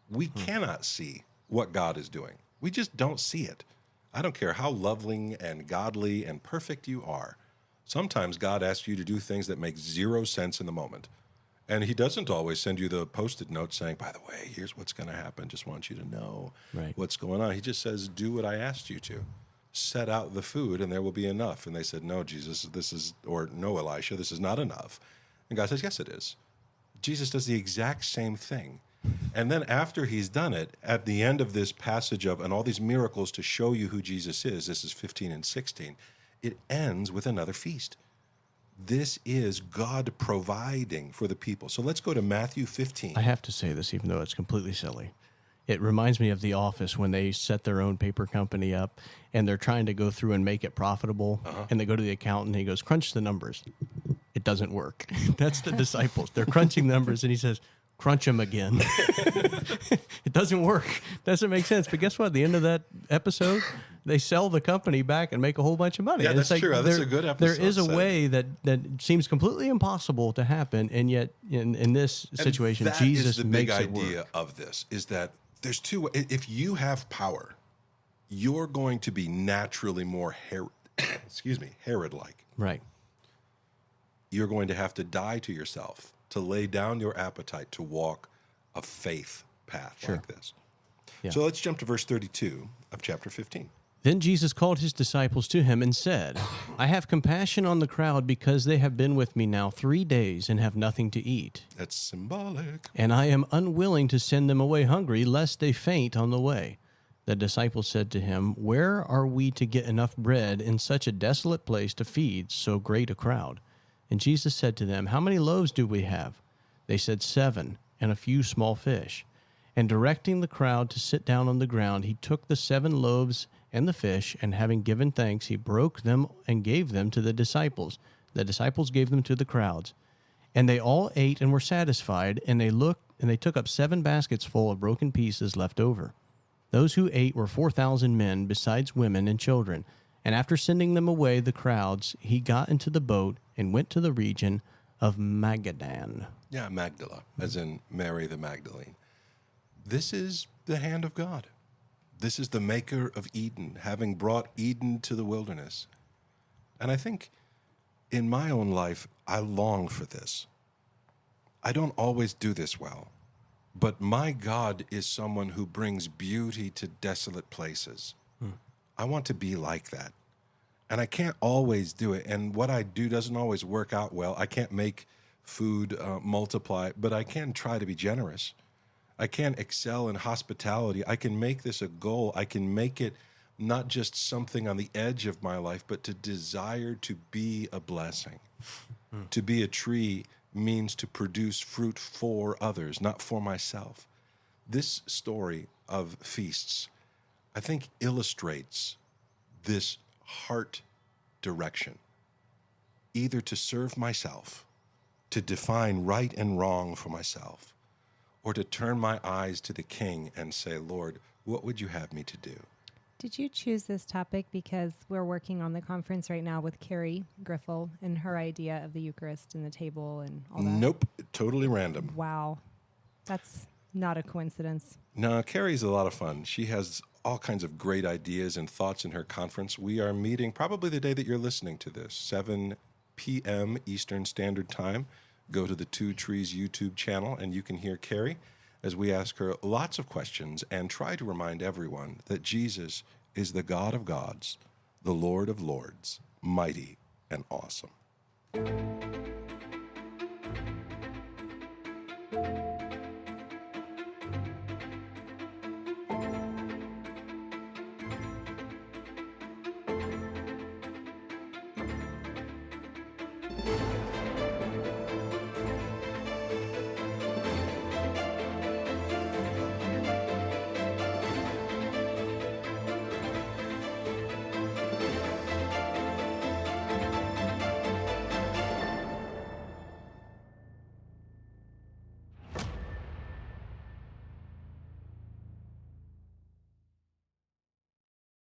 We cannot see what God is doing. We just don't see it. I don't care how loving and godly and perfect you are. Sometimes God asks you to do things that make zero sense in the moment. And he doesn't always send you the Post-it note saying, by the way, here's what's going to happen. Just want you to know what's going on. He just says, do what I asked you to. Set out the food and there will be enough. And they said, no, Jesus, no, Elisha, this is not enough. And God says, yes, it is. Jesus does the exact same thing. And then after he's done it, at the end of this passage and all these miracles to show you who Jesus is, this is 15 and 16, it ends with another feast. This is God providing for the people. So let's go to Matthew 15. I have to say this, even though it's completely silly. It reminds me of The Office when they set their own paper company up and they're trying to go through and make it profitable. And they go to the accountant and he goes, crunch the numbers. It doesn't work. That's the disciples. They're crunching numbers and he says, crunch them again. It doesn't work. Doesn't make sense. But guess what? At the end of that episode, they sell the company back and make a whole bunch of money. Yeah, that's true. That's a good episode. There is a way that seems completely impossible to happen, and yet in this situation, Jesus makes it work. The big idea of this is that there's two. If you have power, you're going to be naturally more Herod-like. Right. You're going to have to die to yourself, to lay down your appetite, to walk a faith path like this. Yeah. So let's jump to verse 32 of chapter 15. Then Jesus called his disciples to him and said, I have compassion on the crowd because they have been with me now 3 days and have nothing to eat. That's symbolic. And I am unwilling to send them away hungry, lest they faint on the way. The disciples said to him, "Where are we to get enough bread in such a desolate place to feed so great a crowd?" And Jesus said to them, "How many loaves do we have?" They said, 7, and a few small fish. And directing the crowd to sit down on the ground, he took the 7 loaves and the fish, and having given thanks, he broke them and gave them to the disciples. The disciples gave them to the crowds. And they all ate and were satisfied, and they took up 7 baskets full of broken pieces left over. Those who ate were 4,000 men, besides women and children. And after sending them away, the crowds, he got into the boat and went to the region of Magadan. Yeah, Magdala, as in Mary the Magdalene. This is the hand of God. This is the maker of Eden, having brought Eden to the wilderness. And I think in my own life, I long for this. I don't always do this well, but my God is someone who brings beauty to desolate places. I want to be like that. And I can't always do it. And what I do doesn't always work out well. I can't make food multiply, but I can try to be generous. I can excel in hospitality. I can make this a goal. I can make it not just something on the edge of my life, but to desire to be a blessing. To be a tree means to produce fruit for others, not for myself. This story of feasts, I think, illustrates this heart direction, either to serve myself, to define right and wrong for myself, or to turn my eyes to the King and say, Lord, what would you have me to do? Did you choose this topic because we're working on the conference right now with Carrie Griffel and her idea of the Eucharist and the table and all that? Nope, totally random. Wow. That's not a coincidence. No, Carrie's a lot of fun. She has all kinds of great ideas and thoughts in her conference. We are meeting probably the day that you're listening to this, 7 p.m. Eastern Standard Time. Go to the Two Trees YouTube channel and you can hear Carrie as we ask her lots of questions and try to remind everyone that Jesus is the God of gods, the Lord of lords, mighty and awesome.